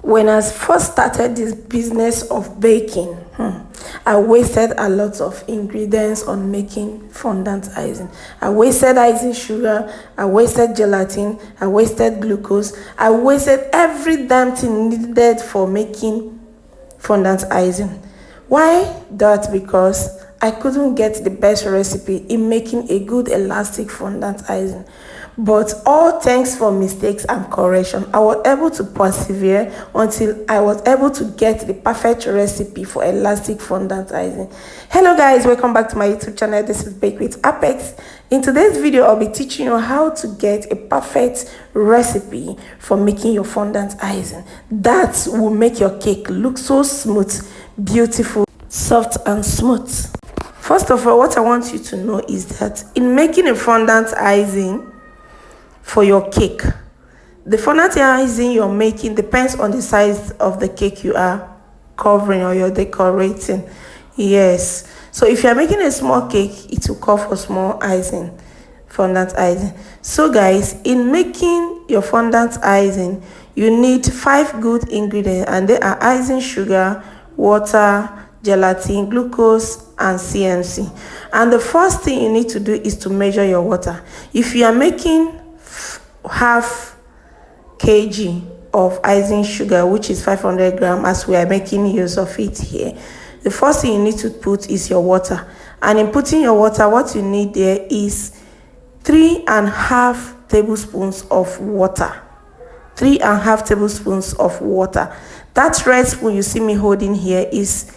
When I first started this business of baking, I wasted a lot of ingredients on making fondant icing. I wasted icing sugar, I wasted gelatin, I wasted glucose, I wasted every damn thing needed for making fondant icing. Why that? Because I couldn't get the best recipe in making a good elastic fondant icing. But all thanks for mistakes and correction, I was able to persevere until I was able to get the perfect recipe for elastic fondant icing. Hello guys, welcome back to my YouTube channel. This is Bake with Apex. In today's video, I'll be teaching you how to get a perfect recipe for making your fondant icing that will make your cake look so smooth, beautiful, soft and smooth. First of all, what I want you to know is that in making a fondant icing for your cake, the fondant icing you're making depends on the size of the cake you are covering or you're decorating. Yes, so if you're making a small cake, it will call for small icing, fondant icing. So guys, in making your fondant icing, you need 5 good ingredients, and they are icing sugar, water, gelatin, glucose, and CMC. And the first thing you need to do is to measure your water. If you are making half kg of icing sugar, which is 500 grams, as we are making use of it here, the first thing you need to put is your water. And in putting your water, what you need there is 3.5 tablespoons of water. 3.5 tablespoons of water. That red spoon you see me holding here is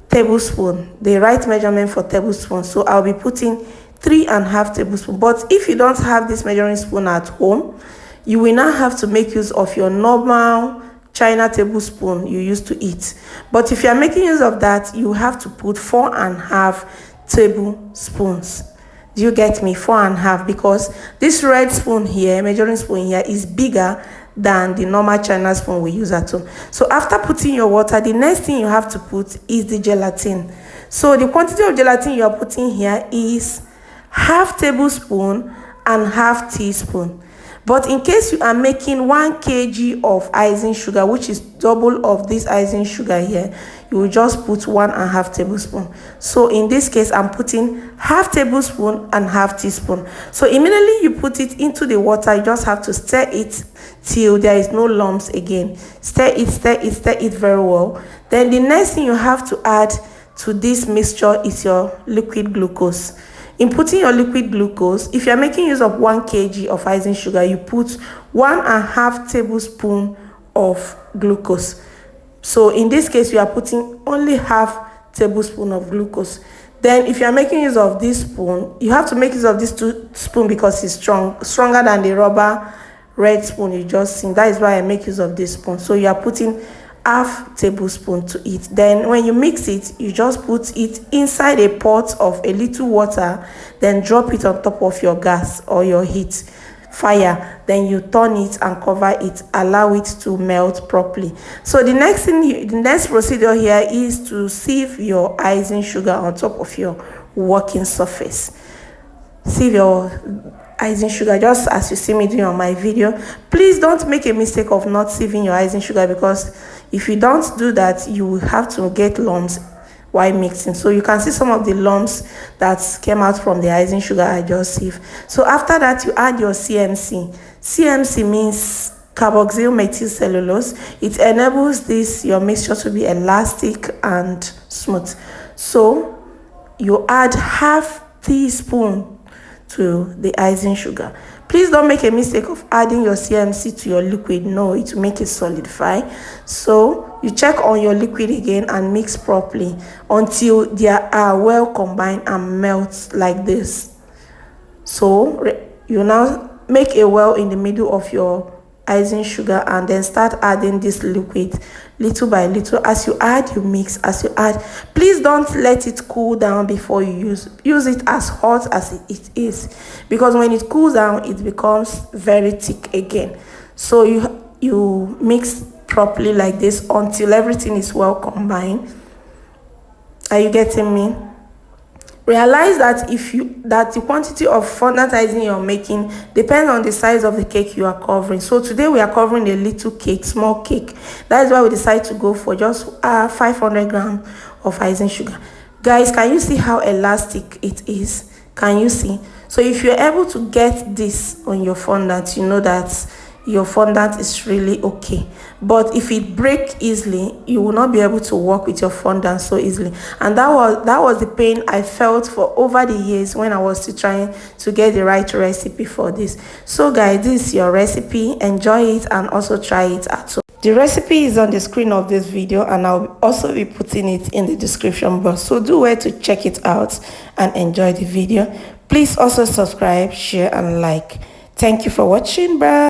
tablespoon, the right measurement for tablespoon. So I'll be putting 3.5 tablespoons. But if you don't have this measuring spoon at home, you will now have to make use of your normal China tablespoon you used to eat. But if you are making use of that, you have to put 4.5 tablespoons. Do you get me? 4.5, because this red spoon here, measuring spoon here, is bigger than the normal China spoon we use at home. So after putting your water, the next thing you have to put is the gelatin. So the quantity of gelatin you are putting here is half tablespoon and half teaspoon. But in case you are making 1 kg of icing sugar, which is double of this icing sugar here, you will just put 1.5 tablespoon. So in this case, I'm putting half tablespoon and half teaspoon. So immediately you put it into the water, you just have to stir it till there is no lumps again. Stir it very well. Then the next thing you have to add to this mixture is your liquid glucose. In putting your liquid glucose, if you're making use of 1 kg of icing sugar, you put 1.5 tablespoon of glucose. So in this case, you are putting only half tablespoon of glucose. Then if you are making use of this spoon, you have to make use of this spoon because it's stronger than the rubber red spoon you just seen. That is why I make use of this spoon. So you are putting half tablespoon to it. Then when you mix it, you just put it inside a pot of a little water, then drop it on top of your gas or your heat fire. Then you turn it and cover it, allow it to melt properly. So the next procedure here is to sieve your icing sugar on top of your working surface. Sieve your icing sugar just as you see me doing on my video. Please don't make a mistake of not sieving your icing sugar, because if you don't do that, you will have to get lumps while mixing. So you can see some of the lumps that came out from the icing sugar I just sieved. So after that, you add your CMC. CMC means carboxyl methyl cellulose. It enables your mixture to be elastic and smooth. So you add half teaspoon to the icing sugar. Please don't make a mistake of adding your CMC to your liquid. No, it will make it solidify. So you check on your liquid again and mix properly until they are well combined and melt like this. So you now make a well in the middle of your icing sugar and then start adding this liquid little by little. As you add, you mix. As you add, please don't let it cool down before you use it as hot as it is, because when it cools down, it becomes very thick again. So you mix properly like this until everything is well combined. Are you getting me? realize that the quantity of fondant icing you're making depends on the size of the cake you are covering. So today we are covering a little cake, small cake. That is why we decided to go for just 500 grams of icing sugar. Guys, can you see how elastic it is? Can you see? So if you're able to get this on your fondant, you know that your fondant is really okay. But if it breaks easily, you will not be able to work with your fondant so easily. And that was the pain I felt for over the years when I was still trying to get the right recipe for this. So guys, this is your recipe. Enjoy it and also try it at home. The recipe is on the screen of this video, and I'll also be putting it in the description box, so do well to check it out and enjoy the video. Please also subscribe, share and like. Thank you for watching. Bye.